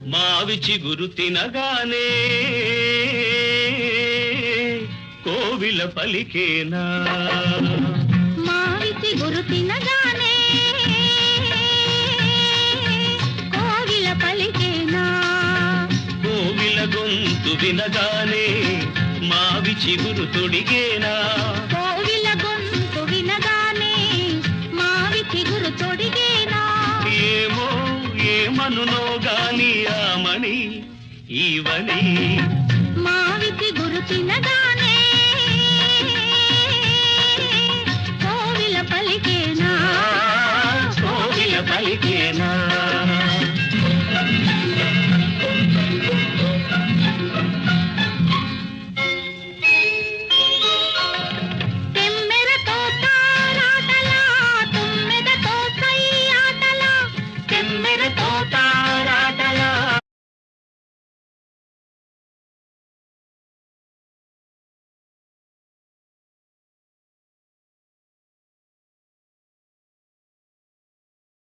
మావి చిగురు తినగానే కోవిల పలికేనా మావి చిగురు తినగానే కోవిల పలికేనా కోవిల గొంతు వినగానే మావి చిగురు తొడిగేనా కోవిల గొంతు వినగానే మావి చిగురు తొడిగేనా ఏమో ఏమనునో గాని ఆమని ఈవని మావి చిగురు తినగానే